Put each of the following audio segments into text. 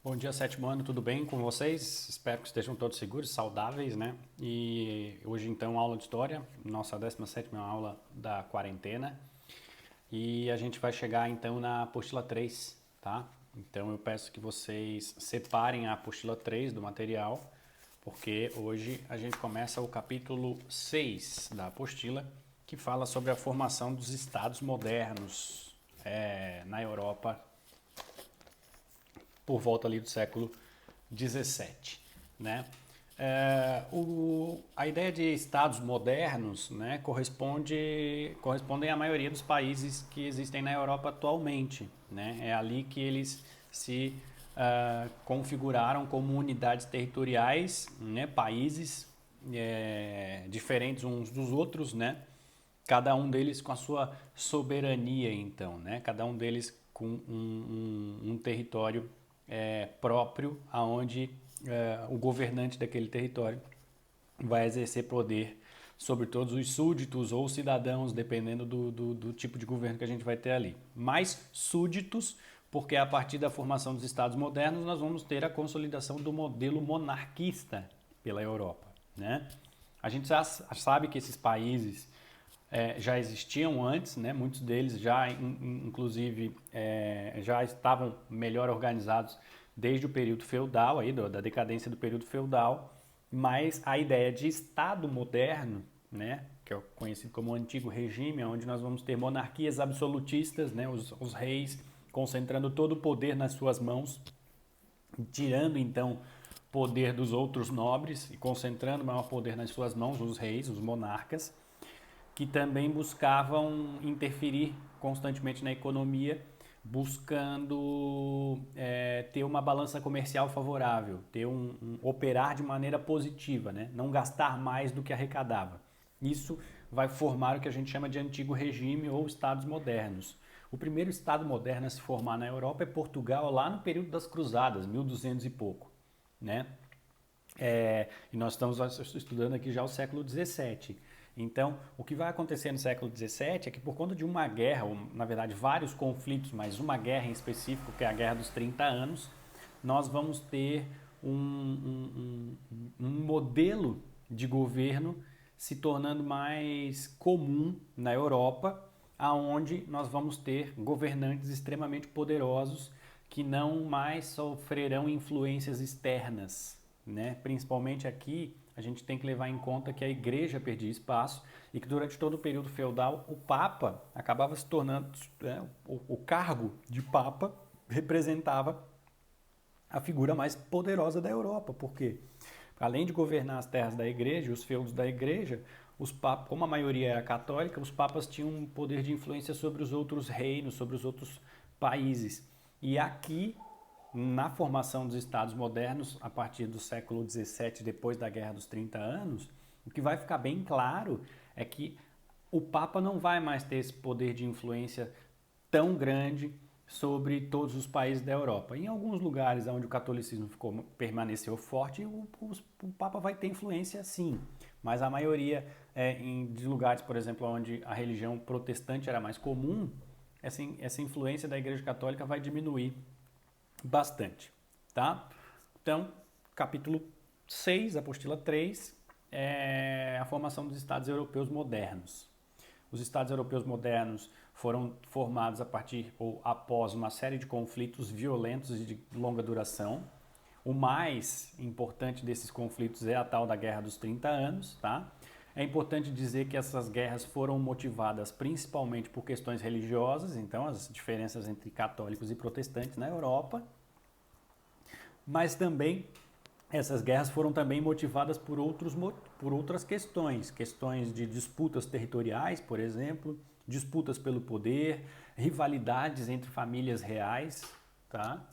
Bom dia, sétimo ano, tudo bem com vocês? Espero que estejam todos seguros, saudáveis, né? E hoje então aula de história, nossa 17ª aula da quarentena. E a gente vai chegar então na apostila 3, tá? Então eu peço que vocês separem a apostila 3 do material, porque hoje a gente começa o capítulo 6 da apostila, que fala sobre a formação dos estados modernos na Europa por volta ali do século XVII, né? A ideia de estados modernos, né, correspondem à maioria dos países que existem na Europa atualmente, né? É ali que eles se configuraram como unidades territoriais, né, países diferentes uns dos outros, né? Cada um deles com a sua soberania, então, né? Cada um deles com um território próprio, aonde o governante daquele território vai exercer poder sobre todos os súditos ou cidadãos, dependendo do tipo de governo que a gente vai ter ali. Mais súditos, porque a partir da formação dos estados modernos nós vamos ter a consolidação do modelo monarquista pela Europa, né? A gente já sabe que esses países já existiam antes, né? Muitos deles já, inclusive, já estavam melhor organizados desde o período feudal, aí, da decadência do período feudal, mas a ideia de Estado moderno, né? Que é conhecido como o Antigo Regime, onde nós vamos ter monarquias absolutistas, né? Os reis concentrando todo o poder nas suas mãos, tirando então poder dos outros nobres e concentrando o maior poder nas suas mãos, os reis, os monarcas, que também buscavam interferir constantemente na economia, buscando ter uma balança comercial favorável, ter operar de maneira positiva, né? Não gastar mais do que arrecadava. Isso vai formar o que a gente chama de antigo regime ou estados modernos. O primeiro estado moderno a se formar na Europa é Portugal, lá no período das Cruzadas, 1200 e pouco, né? E nós estamos estudando aqui já o século XVII. Então, o que vai acontecer no século XVII é que por conta de uma guerra, ou na verdade vários conflitos, mas uma guerra em específico, que é a Guerra dos 30 Anos, nós vamos ter um modelo de governo se tornando mais comum na Europa, aonde nós vamos ter governantes extremamente poderosos que não mais sofrerão influências externas, né? Principalmente aqui, a gente tem que levar em conta que a igreja perdia espaço e que durante todo o período feudal o Papa acabava se tornando, o cargo de Papa representava a figura mais poderosa da Europa, porque além de governar as terras da igreja, os feudos da igreja, os papas, como a maioria era católica, os papas tinham um poder de influência sobre os outros reinos, sobre os outros países. E aqui, na formação dos estados modernos, a partir do século XVII, depois da Guerra dos 30 Anos, o que vai ficar bem claro é que o Papa não vai mais ter esse poder de influência tão grande sobre todos os países da Europa. Em alguns lugares onde o catolicismo permaneceu forte, o Papa vai ter influência sim, mas a maioria de lugares, por exemplo, onde a religião protestante era mais comum, essa influência da Igreja Católica vai diminuir bastante, tá? Então, capítulo 6, apostila 3, é a formação dos Estados europeus modernos. Os Estados europeus modernos foram formados a partir ou após uma série de conflitos violentos e de longa duração. O mais importante desses conflitos é a tal da Guerra dos 30 Anos, tá? É importante dizer que essas guerras foram motivadas principalmente por questões religiosas, então as diferenças entre católicos e protestantes na Europa, mas também essas guerras foram também motivadas por outras questões, questões de disputas territoriais, por exemplo, disputas pelo poder, rivalidades entre famílias reais, tá?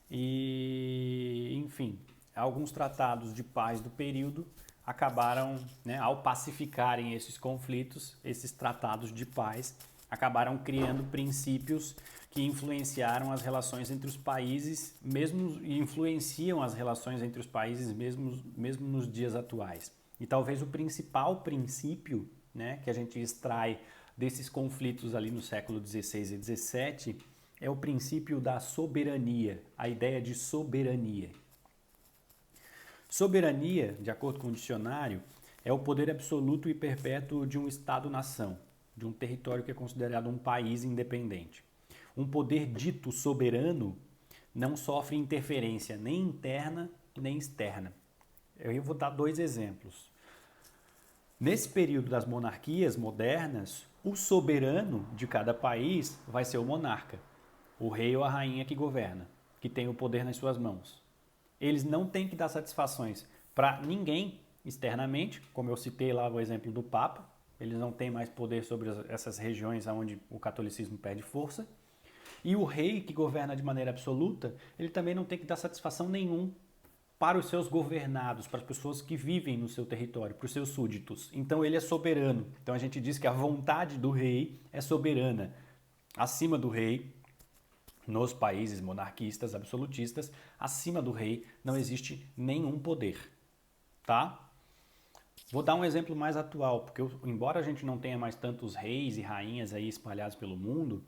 E, enfim, alguns tratados de paz do período acabaram, né, ao pacificarem esses conflitos, esses tratados de paz acabaram criando princípios que influenciaram as relações entre os países, mesmo influenciam as relações entre os países mesmo nos dias atuais. E talvez o principal princípio, né, que a gente extrai desses conflitos ali no século XVI e XVII é o princípio da soberania, a ideia de soberania. Soberania, de acordo com o dicionário, é o poder absoluto e perpétuo de um Estado-nação, de um território que é considerado um país independente. Um poder dito soberano não sofre interferência nem interna nem externa. Eu vou dar 2 exemplos. Nesse período das monarquias modernas, o soberano de cada país vai ser o monarca, o rei ou a rainha que governa, que tem o poder nas suas mãos. Eles não têm que dar satisfações para ninguém externamente, como eu citei lá o exemplo do Papa, eles não têm mais poder sobre essas regiões onde o catolicismo perde força. E o rei, que governa de maneira absoluta, ele também não tem que dar satisfação nenhum para os seus governados, para as pessoas que vivem no seu território, para os seus súditos. Então ele é soberano. Então a gente diz que a vontade do rei é soberana. Acima do rei, nos países monarquistas, absolutistas, acima do rei não existe nenhum poder. Tá? Vou dar um exemplo mais atual, porque embora a gente não tenha mais tantos reis e rainhas aí espalhados pelo mundo,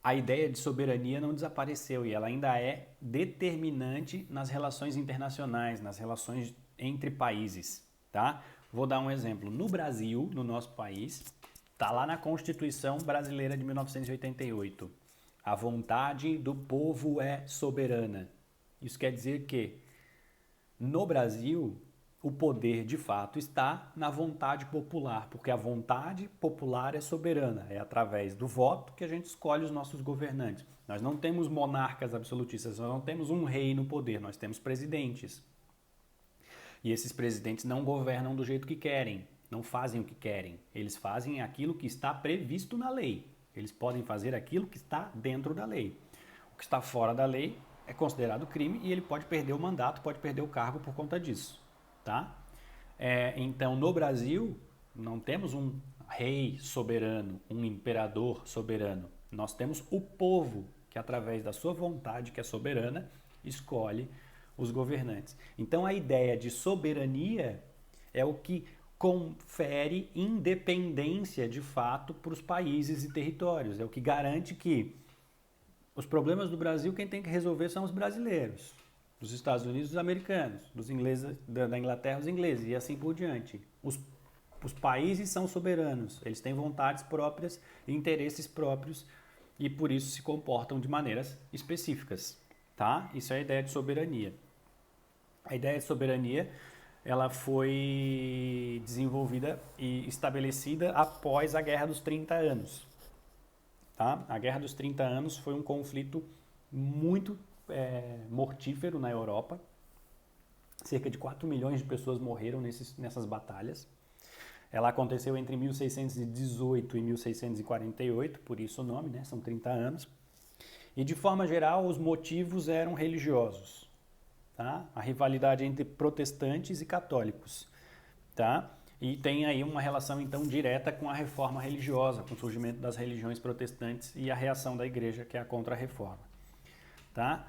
a ideia de soberania não desapareceu e ela ainda é determinante nas relações internacionais, nas relações entre países, tá? Vou dar um exemplo. No Brasil, no nosso país, tá lá na Constituição Brasileira de 1988. A vontade do povo é soberana. Isso quer dizer que no Brasil o poder de fato está na vontade popular, porque a vontade popular é soberana, é através do voto que a gente escolhe os nossos governantes. Nós não temos monarcas absolutistas, nós não temos um rei no poder, nós temos presidentes. E esses presidentes não governam do jeito que querem, não fazem o que querem, eles fazem aquilo que está previsto na lei. Eles podem fazer aquilo que está dentro da lei. O que está fora da lei é considerado crime e ele pode perder o mandato, pode perder o cargo por conta disso. Tá? Então, no Brasil, não temos um rei soberano, um imperador soberano. Nós temos o povo que, através da sua vontade, que é soberana, escolhe os governantes. Então, a ideia de soberania é o que confere independência, de fato, para os países e territórios. É o que garante que os problemas do Brasil, quem tem que resolver são os brasileiros. Dos Estados Unidos, os americanos, dos ingleses, da Inglaterra, os ingleses, e assim por diante. Os países são soberanos, eles têm vontades próprias e interesses próprios e por isso se comportam de maneiras específicas, tá? Isso é a ideia de soberania. A ideia de soberania, ela foi desenvolvida e estabelecida após a Guerra dos 30 anos, tá? A Guerra dos 30 anos foi um conflito muito mortífero na Europa. Cerca de 4 milhões de pessoas morreram nessas batalhas. Ela aconteceu entre 1618 e 1648, por isso o nome, né? São 30 anos. E de forma geral, os motivos eram religiosos. Tá? A rivalidade entre protestantes e católicos. Tá? E tem aí uma relação então direta com a reforma religiosa, com o surgimento das religiões protestantes e a reação da igreja, que é a contra-reforma. Tá?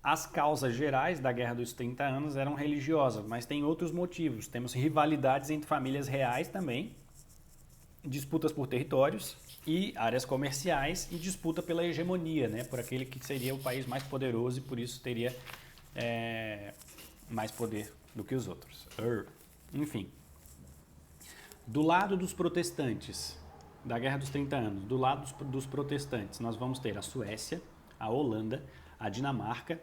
As causas gerais da Guerra dos 30 anos eram religiosas, mas tem outros motivos. Temos rivalidades entre famílias reais também, disputas por territórios e áreas comerciais e disputa pela hegemonia, né? Por aquele que seria o país mais poderoso e por isso teria mais poder do que os outros. Enfim, do lado dos protestantes, da Guerra dos 30 anos, do lado dos protestantes, nós vamos ter a Suécia, a Holanda, a Dinamarca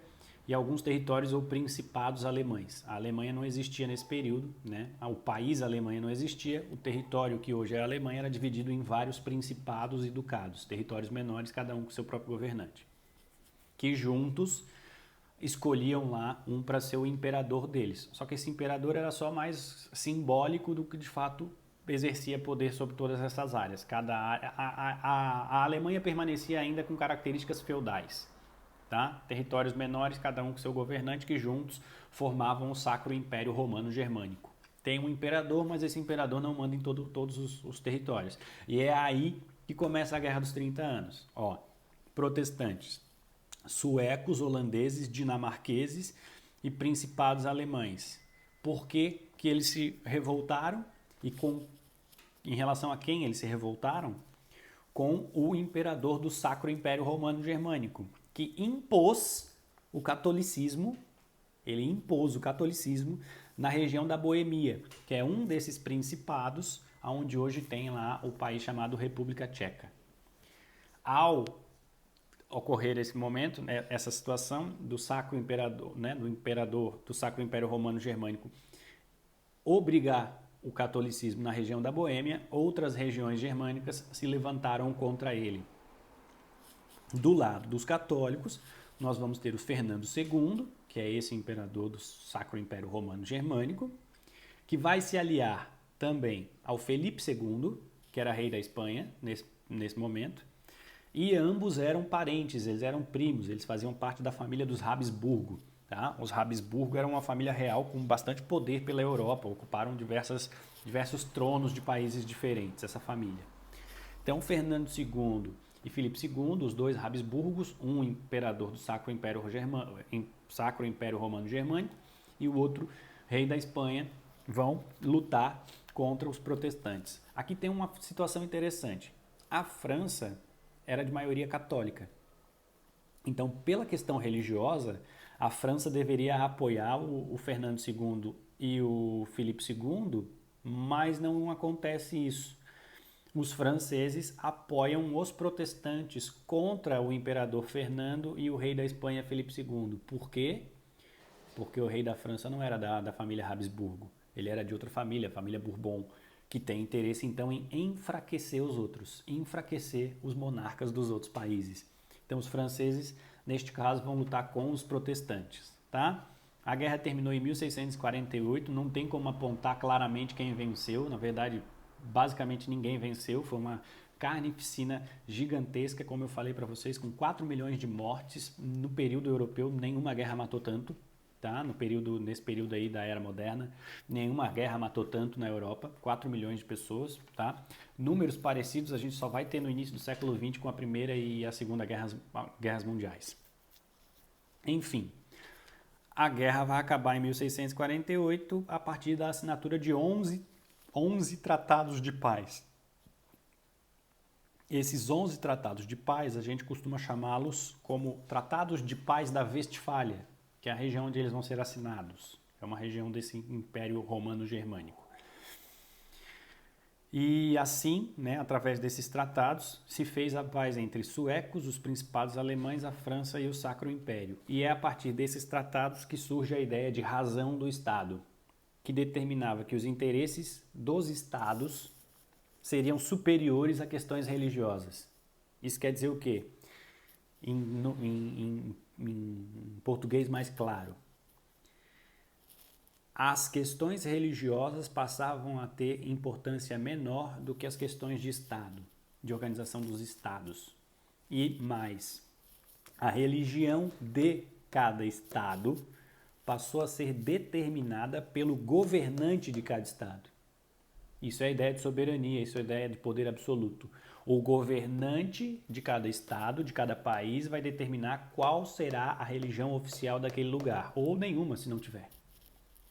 e alguns territórios ou principados alemães. A Alemanha não existia nesse período, né? O país Alemanha não existia, o território que hoje é a Alemanha era dividido em vários principados e ducados, territórios menores, cada um com seu próprio governante, que juntos escolhiam lá um para ser o imperador deles. Só que esse imperador era só mais simbólico do que de fato exercia poder sobre todas essas áreas. A Alemanha permanecia ainda com características feudais. Tá? Territórios menores, cada um com seu governante, que juntos formavam o Sacro Império Romano Germânico. Tem um imperador, mas esse imperador não manda em todos os territórios. E é aí que começa a Guerra dos 30 anos. Ó, protestantes, suecos, holandeses, dinamarqueses e principados alemães. Por que que eles se revoltaram e em relação a quem eles se revoltaram? com o imperador do Sacro Império Romano Germânico, que impôs o catolicismo, ele impôs o catolicismo na região da Boemia, que é um desses principados, onde hoje tem lá o país chamado República Tcheca. Ao ocorrer esse momento, essa situação do Sacro Imperador, do imperador do Sacro Império Romano Germânico obrigar o catolicismo na região da Boêmia, outras regiões germânicas se levantaram contra ele. Do lado dos católicos, nós vamos ter o Fernando II, que é esse imperador do Sacro Império Romano Germânico, que vai se aliar também ao Felipe II, que era rei da Espanha nesse momento, e ambos eram parentes, eles eram primos, eles faziam parte da família dos Habsburgo. Tá? Os Habsburgo eram uma família real com bastante poder pela Europa, ocuparam diversos tronos de países diferentes, essa família. Então, Fernando II e Filipe II, os dois Habsburgos, um imperador do Sacro Império Romano Germânico e o outro rei da Espanha, vão lutar contra os protestantes. Aqui tem uma situação interessante. A França era de maioria católica. Então, pela questão religiosa, a França deveria apoiar o Fernando II e o Filipe II, mas não acontece isso. Os franceses apoiam os protestantes contra o imperador Fernando e o rei da Espanha, Filipe II. Por quê? Porque o rei da França não era da família Habsburgo, ele era de outra família, a família Bourbon, que tem interesse então em enfraquecer os outros, enfraquecer os monarcas dos outros países. Então os franceses, neste caso, vão lutar com os protestantes, tá? A guerra terminou em 1648, não tem como apontar claramente quem venceu, na verdade, basicamente ninguém venceu, foi uma carnificina gigantesca, como eu falei para vocês, com 4 milhões de mortes. No período europeu, nenhuma guerra matou tanto. Tá? Nesse período aí da Era Moderna, nenhuma guerra matou tanto na Europa, 4 milhões de pessoas. Tá? Números parecidos a gente só vai ter no início do século XX com a Primeira e a Segunda Guerras Mundiais. Enfim, a guerra vai acabar em 1648 a partir da assinatura de 11 tratados de paz. Esses 11 tratados de paz a gente costuma chamá-los como Tratados de Paz da Westfália, que é a região onde eles vão ser assinados. É uma região desse Império Romano Germânico. E assim, através desses tratados, se fez a paz entre suecos, os principados alemães, a França e o Sacro Império. E é a partir desses tratados que surge a ideia de razão do Estado, que determinava que os interesses dos Estados seriam superiores a questões religiosas. Isso quer dizer o quê? Em português mais claro, as questões religiosas passavam a ter importância menor do que as questões de Estado, de organização dos Estados. E mais, a religião de cada Estado passou a ser determinada pelo governante de cada Estado. Isso é a ideia de soberania, isso é a ideia de poder absoluto. O governante de cada estado, de cada país, vai determinar qual será a religião oficial daquele lugar, ou nenhuma se não tiver.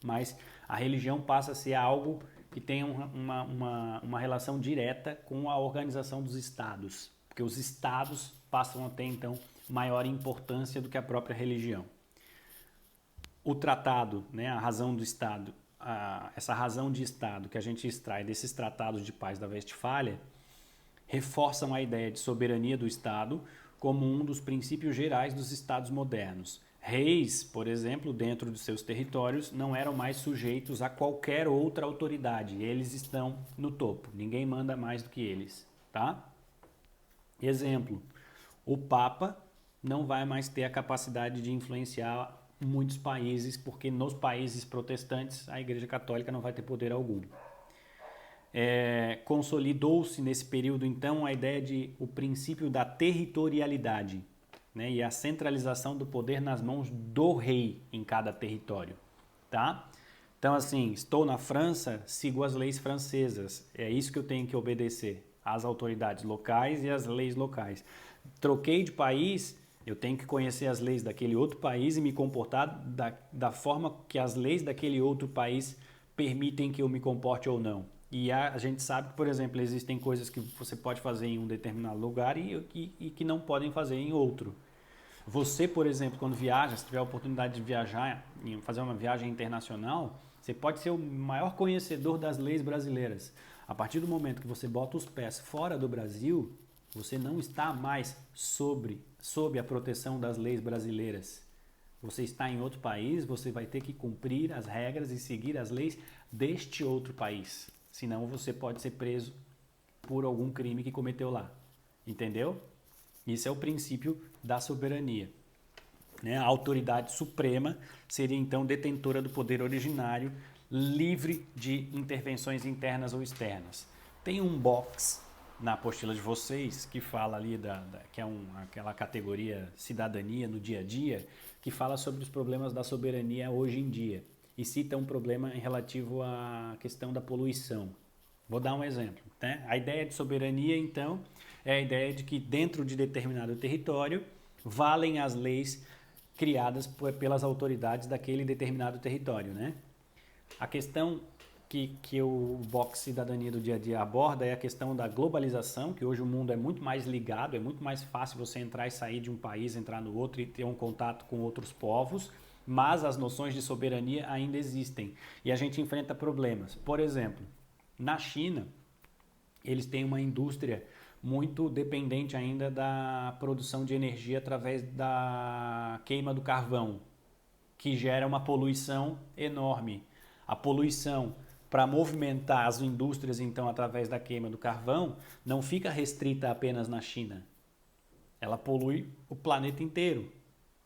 Mas a religião passa a ser algo que tem uma relação direta com a organização dos estados, porque os estados passam a ter, então, maior importância do que a própria religião. O tratado, a razão do Estado, essa razão de Estado que a gente extrai desses tratados de paz da Westfália, reforçam a ideia de soberania do Estado como um dos princípios gerais dos Estados modernos. Reis, por exemplo, dentro dos seus territórios, não eram mais sujeitos a qualquer outra autoridade. Eles estão no topo, ninguém manda mais do que eles. Tá? Exemplo, o Papa não vai mais ter a capacidade de influenciar muitos países, porque nos países protestantes a Igreja Católica não vai ter poder algum. Consolidou-se nesse período, então, a ideia de o princípio da territorialidade, e a centralização do poder nas mãos do rei em cada território. Tá? Então, assim, estou na França, sigo as leis francesas, é isso que eu tenho que obedecer, às autoridades locais e às leis locais. Troquei de país, eu tenho que conhecer as leis daquele outro país e me comportar da forma que as leis daquele outro país permitem que eu me comporte ou não. E a gente sabe que, por exemplo, existem coisas que você pode fazer em um determinado lugar e que não podem fazer em outro. Você, por exemplo, quando viaja, se tiver a oportunidade de viajar, fazer uma viagem internacional, você pode ser o maior conhecedor das leis brasileiras. A partir do momento que você bota os pés fora do Brasil, você não está mais sob a proteção das leis brasileiras. Você está em outro país, você vai ter que cumprir as regras e seguir as leis deste outro país. Senão você pode ser preso por algum crime que cometeu lá. Entendeu? Isso é o princípio da soberania. Né? A autoridade suprema seria então detentora do poder originário, livre de intervenções internas ou externas. Tem um box na apostila de vocês que fala ali que é aquela categoria cidadania no dia a dia, que fala sobre os problemas da soberania hoje em dia e cita um problema relativo à questão da poluição. Vou dar um exemplo. Né? A ideia de soberania, então, é a ideia de que dentro de determinado território valem as leis criadas pelas autoridades daquele determinado território. Né? A questão que o box Cidadania do dia a dia aborda é a questão da globalização, que hoje o mundo é muito mais ligado, é muito mais fácil você entrar e sair de um país, entrar no outro e ter um contato com outros povos, mas as noções de soberania ainda existem e a gente enfrenta problemas. Por exemplo, na China, eles têm uma indústria muito dependente ainda da produção de energia através da queima do carvão, que gera uma poluição enorme. A poluição para movimentar as indústrias, então, através da queima do carvão, não fica restrita apenas na China. Ela polui o planeta inteiro.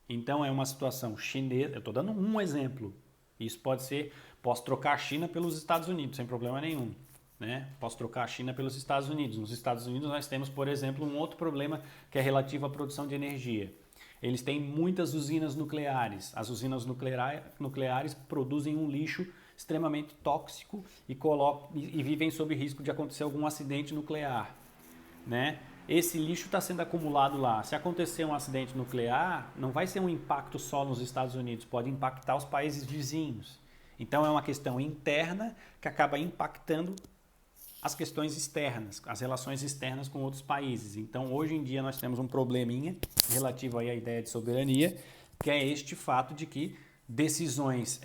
Então, é uma situação chinesa. Eu estou dando um exemplo. Isso posso trocar a China pelos Estados Unidos, sem problema nenhum. Né? Posso trocar a China pelos Estados Unidos. Nos Estados Unidos, nós temos, por exemplo, um outro problema que é relativo à produção de energia. Eles têm muitas usinas nucleares. As usinas nucleares produzem um lixo extremamente tóxico e vivem sob risco de acontecer algum acidente nuclear. Né? Esse lixo está sendo acumulado lá. Se acontecer um acidente nuclear, não vai ser um impacto só nos Estados Unidos, pode impactar os países vizinhos. Então é uma questão interna que acaba impactando as questões externas, as relações externas com outros países. Então hoje em dia nós temos um probleminha relativo aí à ideia de soberania, que é este fato de que decisões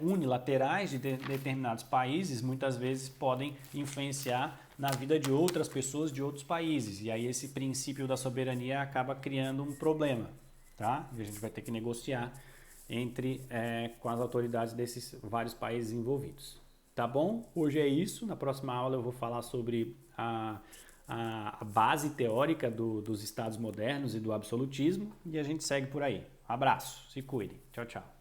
unilaterais de determinados países muitas vezes podem influenciar na vida de outras pessoas de outros países. E aí esse princípio da soberania acaba criando um problema. Tá? E a gente vai ter que negociar com as autoridades desses vários países envolvidos. Tá bom? Hoje é isso. Na próxima aula eu vou falar sobre a base teórica dos estados modernos e do absolutismo. E a gente segue por aí. Abraço, se cuide. Tchau, tchau.